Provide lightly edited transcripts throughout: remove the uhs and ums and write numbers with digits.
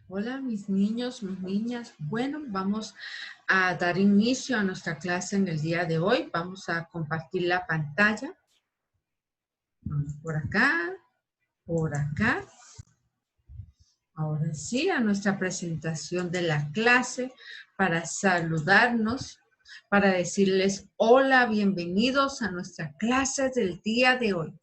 Hola, mis niños, mis niñas. Bueno, vamos a dar inicio a nuestra clase en el día de hoy. Vamos a compartir la pantalla. Vamos por acá, por acá. Ahora sí, a nuestra presentación de la clase para saludarnos, para decirles hola, bienvenidos a nuestra clase del día de hoy.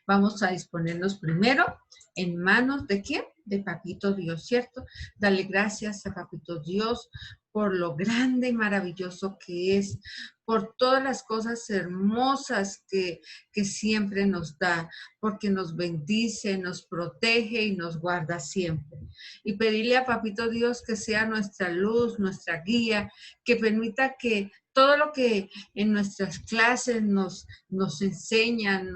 Vamos a disponernos primero en manos de ¿quién? De Papito Dios, ¿cierto? Dale gracias a Papito Dios por lo grande y maravilloso que es, por todas las cosas hermosas que siempre nos da, porque nos bendice, nos protege y nos guarda siempre. Y pedirle a Papito Dios que sea nuestra luz, nuestra guía, que permita que todo lo que en nuestras clases nos enseñan,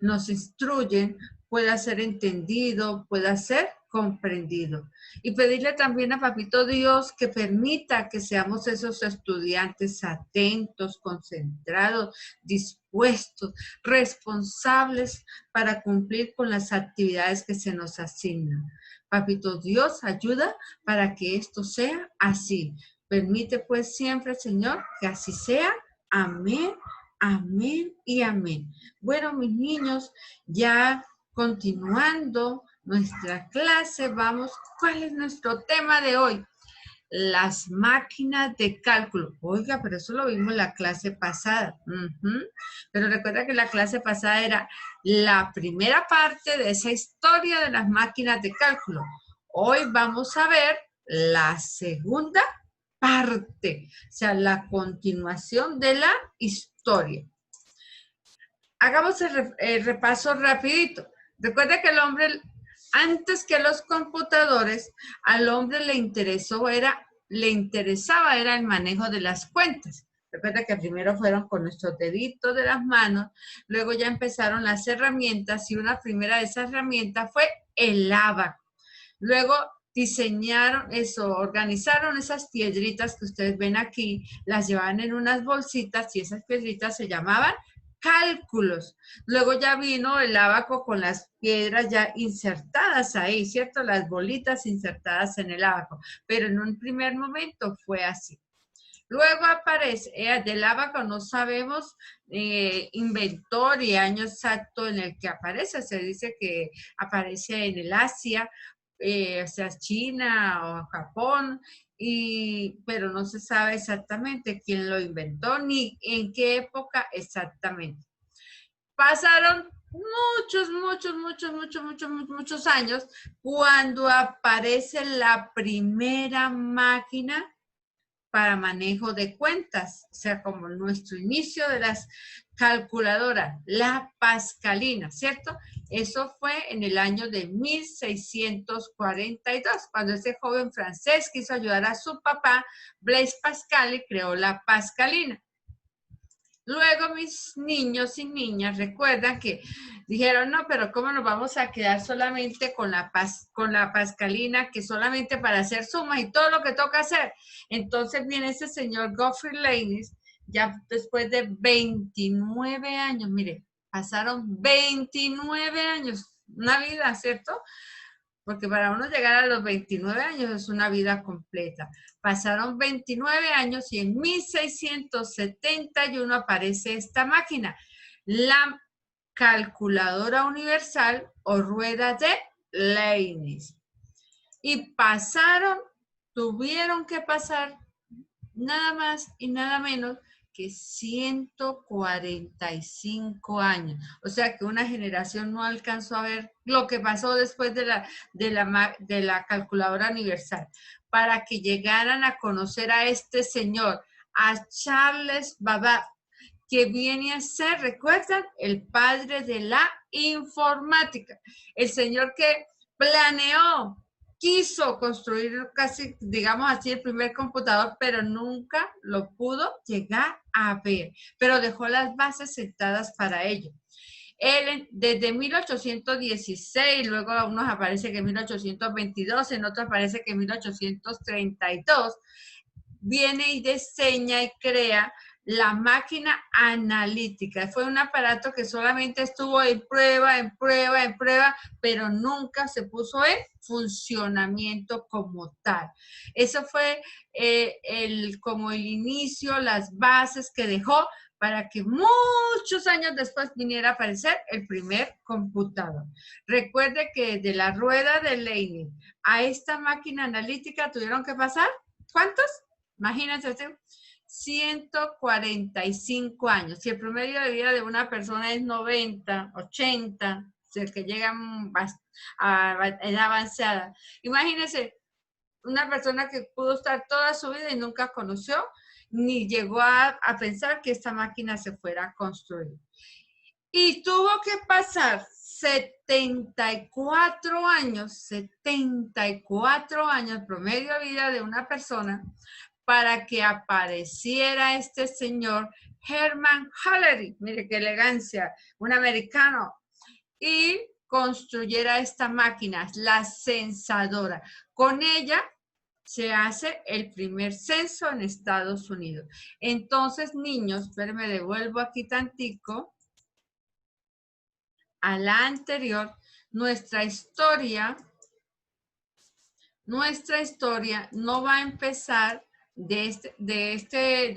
nos instruyen, pueda ser entendido, pueda ser comprendido. Y pedirle también a Papito Dios que permita que seamos esos estudiantes atentos, concentrados, dispuestos, responsables para cumplir con las actividades que se nos asignan. Papito Dios, ayuda para que esto sea así. Permite pues siempre, Señor, que así sea. Amén. Amén y amén. Bueno, mis niños, ya continuando nuestra clase, vamos, ¿cuál es nuestro tema de hoy? Las máquinas de cálculo. Oiga, pero eso lo vimos en la clase pasada. Pero recuerda que la clase pasada era la primera parte de esa historia de las máquinas de cálculo. Hoy vamos a ver la segunda parte, o sea, la continuación de la historia. Hagamos el repaso rapidito. Recuerda que el hombre, antes que los computadores, al hombre le interesaba el manejo de las cuentas. Recuerda que primero fueron con nuestros deditos de las manos, luego ya empezaron las herramientas y una primera de esas herramientas fue el ábaco. Luego diseñaron eso, organizaron esas piedritas que ustedes ven aquí, las llevaban en unas bolsitas y esas piedritas se llamaban cálculos. Luego ya vino el ábaco con las piedras ya insertadas ahí, ¿cierto? Las bolitas insertadas en el ábaco, pero en un primer momento fue así. Luego aparece, del ábaco no sabemos inventor y año exacto en el que aparece, se dice que aparece en el Asia, o sea, China o Japón, pero no se sabe exactamente quién lo inventó ni en qué época exactamente. Pasaron muchos años cuando aparece la primera máquina para manejo de cuentas, o sea, como nuestro inicio de las calculadoras, la Pascalina, ¿cierto? Eso fue en el año de 1642, cuando ese joven francés quiso ayudar a su papá, Blaise Pascal, y creó la Pascalina. Luego mis niños y niñas recuerdan que dijeron, no, pero ¿cómo nos vamos a quedar solamente con la Pascalina, que solamente para hacer sumas y todo lo que toca hacer? Entonces viene ese señor Geoffrey Leynes, ya después de 29 años, mire, pasaron 29 años, una vida, ¿cierto? Porque para uno llegar a los 29 años es una vida completa. Pasaron 29 años y en 1671 aparece esta máquina, la calculadora universal o rueda de Leynes. Y tuvieron que pasar nada más y nada menos que 145 años. O sea que una generación no alcanzó a ver lo que pasó después de la calculadora universal. Para que llegaran a conocer a este señor, a Charles Babbage, que viene a ser, ¿recuerdan? El padre de la informática. El señor que quiso construir casi, digamos así, el primer computador, pero nunca lo pudo llegar a ver, pero dejó las bases sentadas para ello. Él desde 1816, luego a unos aparece que en 1822, en otros aparece que en 1832, viene y diseña y crea la máquina analítica. Fue un aparato que solamente estuvo en prueba, pero nunca se puso en funcionamiento como tal. Eso fue como el inicio, las bases que dejó para que muchos años después viniera a aparecer el primer computador. Recuerde que de la rueda de Leibniz a esta máquina analítica tuvieron que pasar, ¿cuántos? Imagínense, 145 años. Si el promedio de vida de una persona es 90, 80, si el que llega a edad avanzada, imagínense una persona que pudo estar toda su vida y nunca conoció ni llegó a pensar que esta máquina se fuera a construir. Y tuvo que pasar 74 años, el promedio de vida de una persona, para que apareciera este señor Hermann Hollerith, mire qué elegancia, un americano, y construyera esta máquina, la censadora. Con ella se hace el primer censo en Estados Unidos. Entonces, niños, pero me devuelvo aquí tantico a la anterior. Nuestra historia no va a empezar de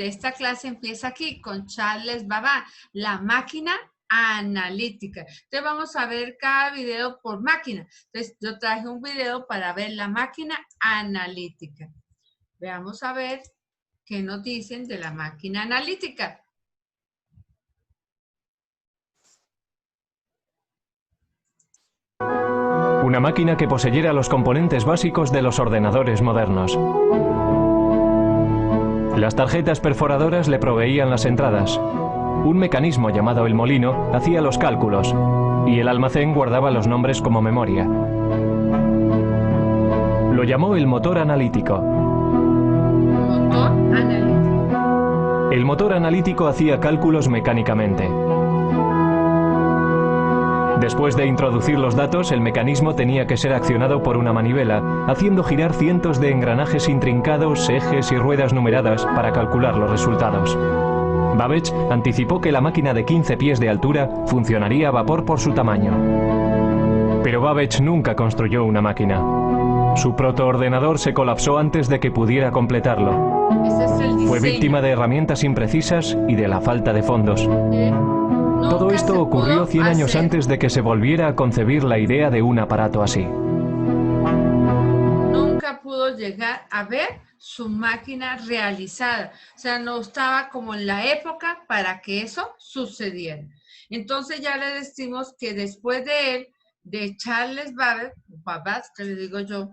esta clase, empieza aquí con Charles Babbage, la máquina analítica. Entonces vamos a ver cada video por máquina. Entonces yo traje un video para ver la máquina analítica. Veamos a ver qué nos dicen de la máquina analítica. Una máquina que poseyera los componentes básicos de los ordenadores modernos. Las tarjetas perforadoras le proveían las entradas. Un mecanismo llamado el molino hacía los cálculos y el almacén guardaba los nombres como memoria. Lo llamó el motor analítico. El motor analítico hacía cálculos mecánicamente. Después de introducir los datos, el mecanismo tenía que ser accionado por una manivela, haciendo girar cientos de engranajes intrincados, ejes y ruedas numeradas para calcular los resultados. Babbage anticipó que la máquina de 15 pies de altura funcionaría a vapor por su tamaño. Pero Babbage nunca construyó una máquina. Su protoordenador se colapsó antes de que pudiera completarlo. Fue víctima de herramientas imprecisas y de la falta de fondos. Todo esto ocurrió 100 años antes de que se volviera a concebir la idea de un aparato así. Nunca pudo llegar a ver su máquina realizada. O sea, no estaba como en la época para que eso sucediera. Entonces ya le decimos que después de él, de Charles Babbage, que le digo yo,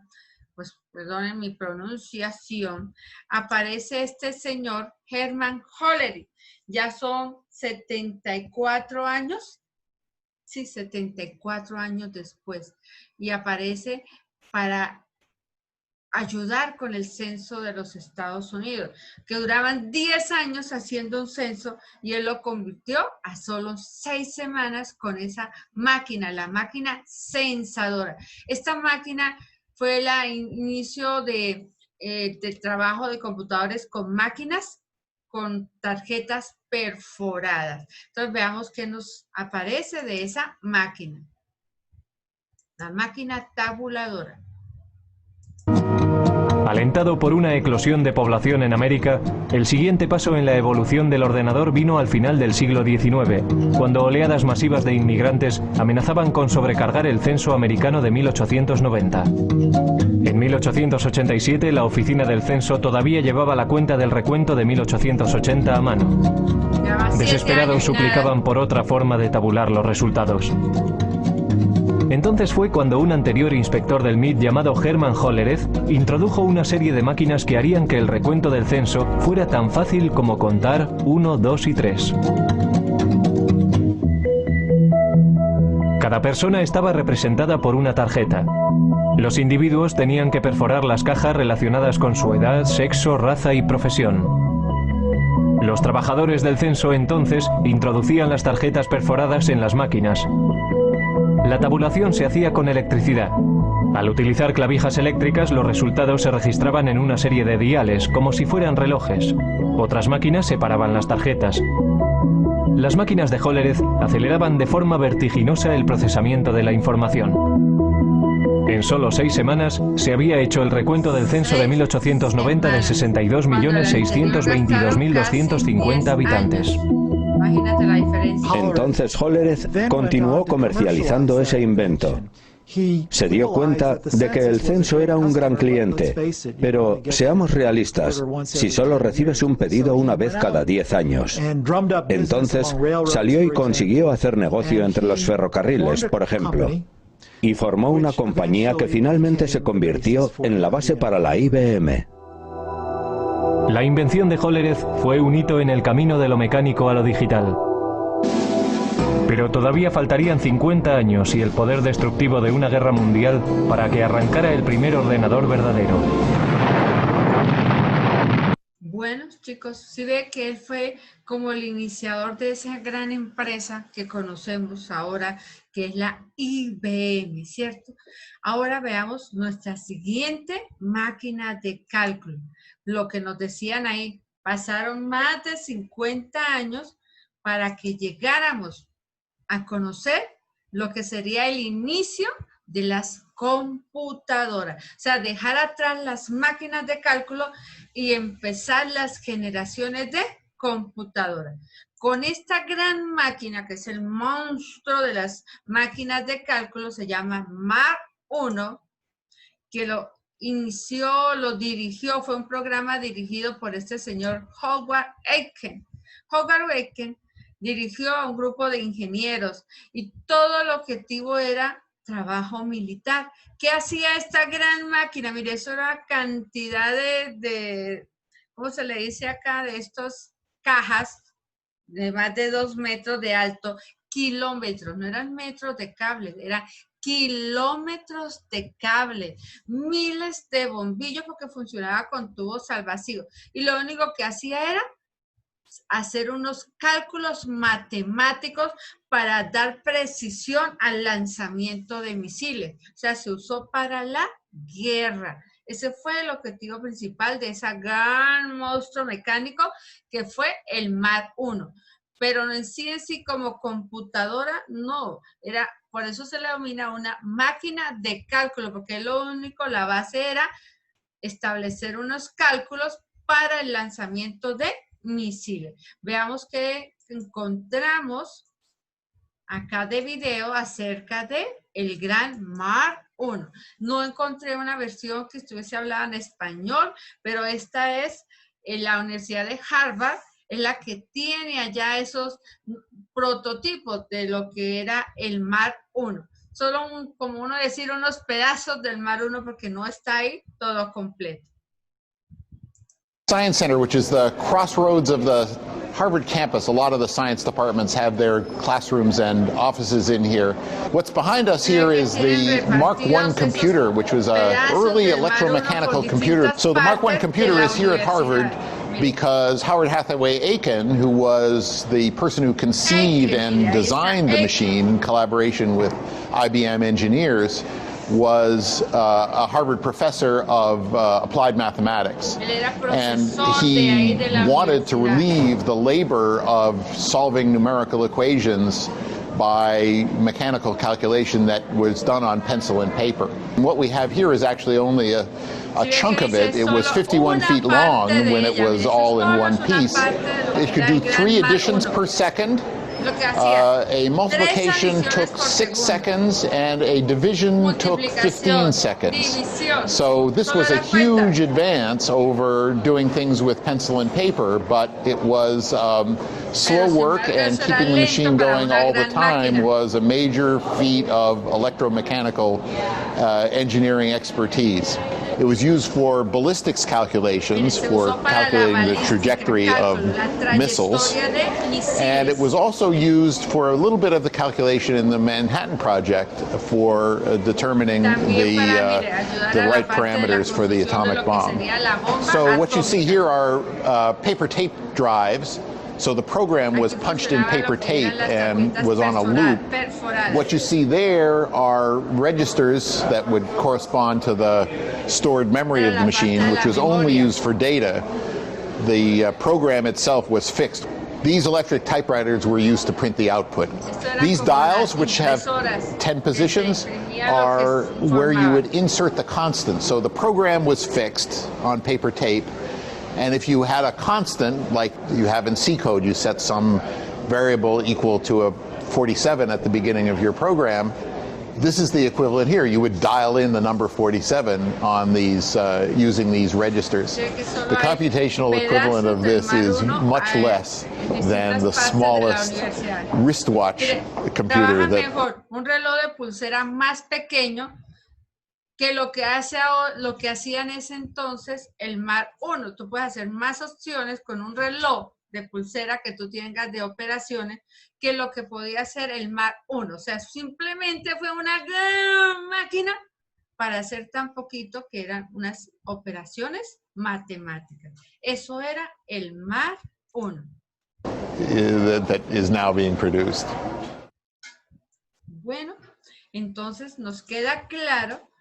pues perdonen mi pronunciación, aparece este señor Hermann Hollerith. Ya son 74 años, sí, 74 años después, y aparece para ayudar con el censo de los Estados Unidos, que duraban 10 años haciendo un censo y él lo convirtió a solo 6 semanas con esa máquina, la máquina censadora. Esta máquina fue el inicio del trabajo de computadores con máquinas, con tarjetas perforadas. Entonces veamos qué nos aparece de esa máquina. La máquina tabuladora. Alentado por una eclosión de población en América, el siguiente paso en la evolución del ordenador vino al final del siglo XIX, cuando oleadas masivas de inmigrantes amenazaban con sobrecargar el censo americano de 1890. En 1887, la oficina del censo todavía llevaba la cuenta del recuento de 1880 a mano. Desesperados suplicaban por otra forma de tabular los resultados. Entonces fue cuando un anterior inspector del MIT llamado Hermann Hollerith introdujo una serie de máquinas que harían que el recuento del censo fuera tan fácil como contar 1, 2 y 3. Cada persona estaba representada por una tarjeta. Los individuos tenían que perforar las cajas relacionadas con su edad, sexo, raza y profesión. Los trabajadores del censo entonces introducían las tarjetas perforadas en las máquinas. La tabulación se hacía con electricidad. Al utilizar clavijas eléctricas, los resultados se registraban en una serie de diales, como si fueran relojes. Otras máquinas separaban las tarjetas. Las máquinas de Hollerith aceleraban de forma vertiginosa el procesamiento de la información. En solo 6 semanas se había hecho el recuento del censo de 1890 de 62.622.250 habitantes. Imagínate la diferencia. Entonces Hollerith continuó comercializando ese invento. Se dio cuenta de que el censo era un gran cliente, pero seamos realistas, si solo recibes un pedido una vez cada 10 años. Entonces salió y consiguió hacer negocio entre los ferrocarriles, por ejemplo, y formó una compañía que finalmente se convirtió en la base para la IBM. La invención de Hollerith fue un hito en el camino de lo mecánico a lo digital. Pero todavía faltarían 50 años y el poder destructivo de una guerra mundial para que arrancara el primer ordenador verdadero. Bueno, chicos, si ve que él fue como el iniciador de esa gran empresa que conocemos ahora, que es la IBM, ¿cierto? Ahora veamos nuestra siguiente máquina de cálculo. Lo que nos decían ahí, pasaron más de 50 años para que llegáramos a conocer lo que sería el inicio de las computadoras. O sea, dejar atrás las máquinas de cálculo y empezar las generaciones de computadoras. Con esta gran máquina, que es el monstruo de las máquinas de cálculo, se llama Mark I, que lo inició, lo dirigió, fue un programa dirigido por este señor Howard Aiken. Howard Aiken dirigió a un grupo de ingenieros y todo el objetivo era trabajo militar. ¿Qué hacía esta gran máquina? Mire, eso era cantidad ¿cómo se le dice acá? De estos cajas de más de 2 metros de alto, kilómetros, no eran metros de cable, eran kilómetros de cable, miles de bombillos porque funcionaba con tubos salvacíos. Y lo único que hacía era hacer unos cálculos matemáticos para dar precisión al lanzamiento de misiles. O sea, se usó para la guerra. Ese fue el objetivo principal de ese gran monstruo mecánico que fue el Mark I. Pero en sí como computadora, no. Por eso se le denomina una máquina de cálculo, porque lo único, la base era establecer unos cálculos para el lanzamiento de misiles. Veamos que encontramos acá de video acerca de el gran Mark I. No encontré una versión que estuviese hablada en español, pero esta es en la Universidad de Harvard, es la que tiene allá esos prototipos de lo que era el Mark I. Solo como uno decir unos pedazos del Mark I porque no está ahí todo completo. Science Center, which is the crossroads of the Harvard campus. A lot of the science departments have their classrooms and offices in here. What's behind us here is the Mark I computer, which was an early electromechanical computer. So the Mark I computer is here at Harvard because Howard Hathaway Aiken, who was the person who conceived and designed the machine in collaboration with IBM engineers, was a Harvard professor of applied mathematics, and he wanted to relieve the labor of solving numerical equations by mechanical calculation that was done on pencil and paper. And what we have here is actually only a chunk of it. It was 51 feet long when it was all in one piece. It could do 3 additions per second. A multiplication took 6 seconds and a division took 15 seconds. So this was a huge advance over doing things with pencil and paper, but it was slow work, and keeping the machine going all the time was a major feat of electromechanical engineering expertise. It was used for ballistics calculations, for calculating the trajectory of missiles, and it was also used for a little bit of the calculation in the Manhattan Project for determining the right parameters for the atomic bomb. So what you see here are paper tape drives So the program was punched in paper tape and was on a loop. What you see there are registers that would correspond to the stored memory of the machine, which was only used for data. The program itself was fixed. These electric typewriters were used to print the output. These dials, which have 10 positions, are where you would insert the constant. So the program was fixed on paper tape, and if you had a constant, like you have in C code, you set some variable equal to a 47 at the beginning of your program, this is the equivalent here. You would dial in the number 47 on these using these registers. The computational equivalent of this is much less than the smallest wristwatch computer. Mejor un reloj de pulsera más pequeño que lo que hacía en ese entonces el Mark I. Tú puedes hacer más opciones con un reloj de pulsera que tú tengas de operaciones que lo que podía hacer el Mark I. O sea, simplemente fue una gran máquina para hacer tan poquito que eran unas operaciones matemáticas. Eso era el Mark I. That is now being produced. Bueno, entonces nos queda claro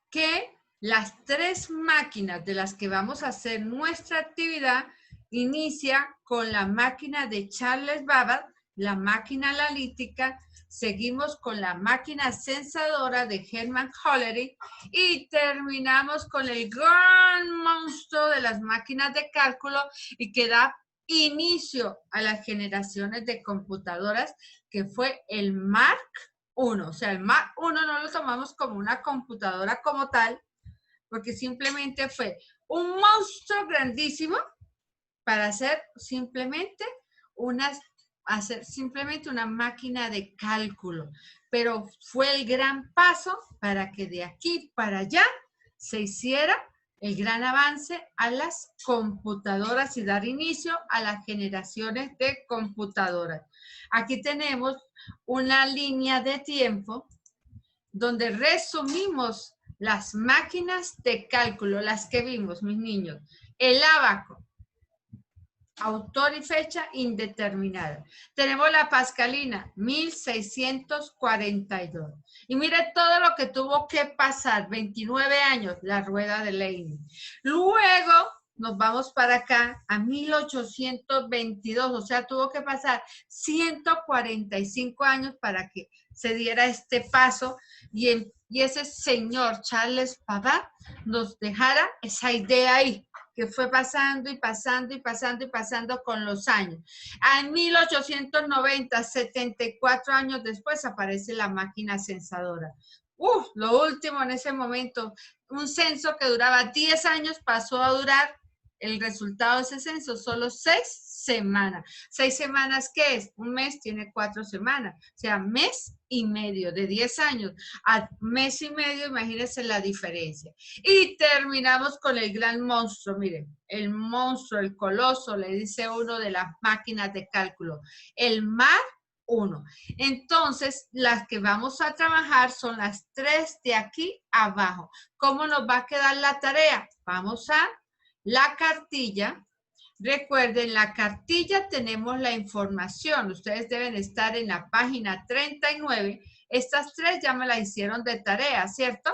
que las tres máquinas de las que vamos a hacer nuestra actividad inicia con la máquina de Charles Babbage, la máquina analítica, seguimos con la máquina censadora de Hermann Hollerith y terminamos con el gran monstruo de las máquinas de cálculo y que da inicio a las generaciones de computadoras que fue el Mark I. O sea, el Mark I no lo tomamos como una computadora como tal, porque simplemente fue un monstruo grandísimo para hacer simplemente una máquina de cálculo. Pero fue el gran paso para que de aquí para allá se hiciera el gran avance a las computadoras y dar inicio a las generaciones de computadoras. Aquí tenemos una línea de tiempo donde resumimos las máquinas de cálculo, las que vimos, mis niños. El ábaco, autor y fecha indeterminada. Tenemos la pascalina, 1642. Y mire todo lo que tuvo que pasar, 29 años, la rueda de Leibniz. Luego nos vamos para acá a 1822, o sea, tuvo que pasar 145 años para que se diera este paso y ese señor Charles Babbage nos dejara esa idea ahí, que fue pasando y pasando y pasando y pasando con los años. En 1890, 74 años después, aparece la máquina censadora. Lo último en ese momento, un censo que duraba 10 años pasó a durar el resultado de ese censo solo 6 semanas. 6 semanas, ¿qué es? Un mes tiene 4 semanas, o sea, mes y medio, de 10 años a mes y medio, imagínense la diferencia. Y terminamos con el gran monstruo, miren, el monstruo, el coloso, le dice uno de las máquinas de cálculo, el Mark I. Entonces, las que vamos a trabajar son las 3 de aquí abajo. ¿Cómo nos va a quedar la tarea? Vamos a la cartilla. Recuerden, la cartilla tenemos la información. Ustedes deben estar en la página 39. Estas 3 ya me las hicieron de tarea, ¿cierto?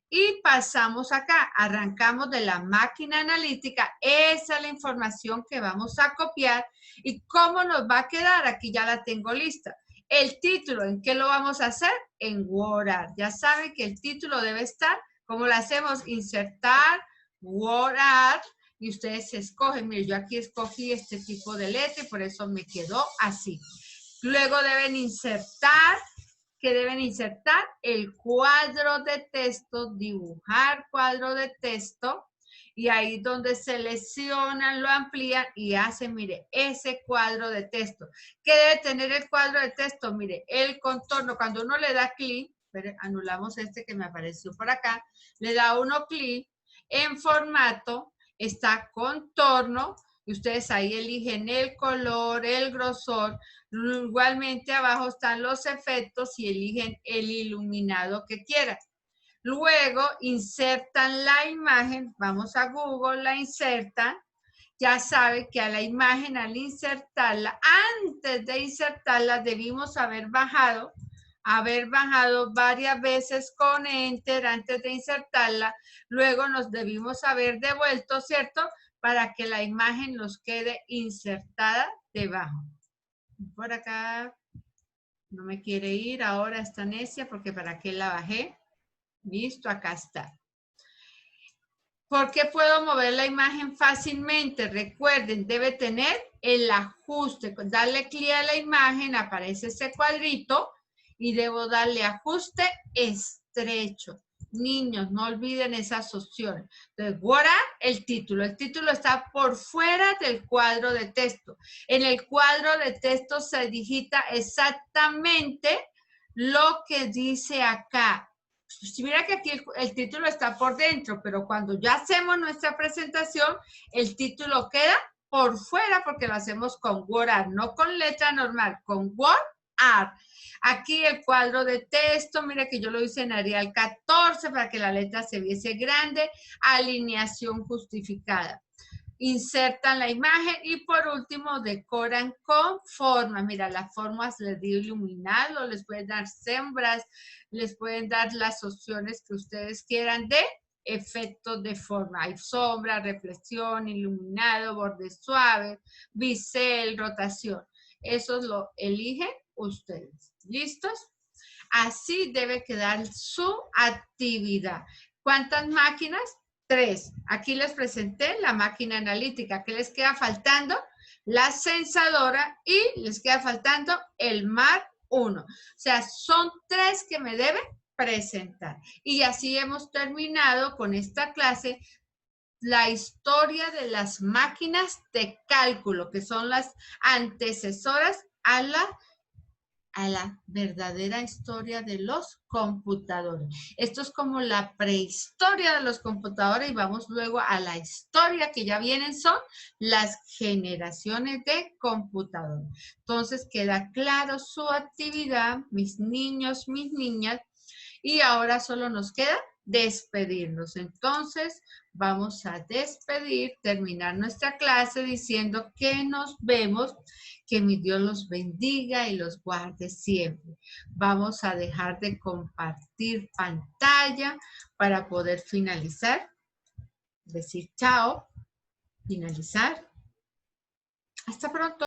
Y pasamos acá. Arrancamos de la máquina analítica. Esa es la información que vamos a copiar. ¿Y cómo nos va a quedar? Aquí ya la tengo lista. El título, ¿en qué lo vamos a hacer? En WordArt. Ya saben que el título debe estar, ¿cómo lo hacemos? Insertar, WordArt. Y ustedes escogen, miren, yo aquí escogí este tipo de letra y por eso me quedó así. Luego deben insertar, ¿qué deben insertar? El cuadro de texto, dibujar cuadro de texto y ahí donde seleccionan, lo amplían y hacen, mire, ese cuadro de texto. ¿Qué debe tener el cuadro de texto? Mire, el contorno, cuando uno le da clic, anulamos este que me apareció por acá, le da uno clic en formato, está contorno y ustedes ahí eligen el color, el grosor. Igualmente abajo están los efectos y eligen el iluminado que quieran. Luego insertan la imagen, vamos a Google, la insertan ya sabe que a la imagen, al insertarla, antes de insertarla, debimos haber bajado varias veces con Enter antes de insertarla. Luego nos debimos haber devuelto, ¿cierto? Para que la imagen nos quede insertada debajo. Por acá no me quiere ir ahora esta necia porque para qué la bajé. Listo, acá está. ¿Por qué puedo mover la imagen fácilmente? Recuerden, debe tener el ajuste. Darle clic a la imagen, aparece ese cuadrito y debo darle ajuste estrecho. Niños, no olviden esas opciones. Entonces, guardar el título. El título está por fuera del cuadro de texto. En el cuadro de texto se digita exactamente lo que dice acá. Si mira que aquí el título está por dentro, pero cuando ya hacemos nuestra presentación, el título queda por fuera porque lo hacemos con Word Art, no con letra normal, con Word Art. Aquí el cuadro de texto, mira que yo lo hice en Arial 14 para que la letra se viese grande, alineación justificada. Insertan la imagen y por último decoran con formas. Mira, las formas les di iluminado, les pueden dar sombras, les pueden dar las opciones que ustedes quieran de efectos de forma. Hay sombra, reflexión, iluminado, borde suave, bisel, rotación. Eso lo eligen ustedes. ¿Listos? Así debe quedar su actividad. ¿Cuántas máquinas? 3. Aquí les presenté la máquina analítica. ¿Qué les queda faltando? La censadora y les queda faltando el MAR 1. O sea, son 3 que me deben presentar. Y así hemos terminado con esta clase la historia de las máquinas de cálculo, que son las antecesoras a la verdadera historia de los computadores. Esto es como la prehistoria de los computadores y vamos luego a la historia que ya vienen, son las generaciones de computadores. Entonces queda claro su actividad, mis niños, mis niñas, y ahora solo nos queda despedirnos. Entonces vamos a despedir, terminar nuestra clase diciendo que nos vemos. Que mi Dios los bendiga y los guarde siempre. Vamos a dejar de compartir pantalla para poder finalizar. Decir chao, finalizar. Hasta pronto.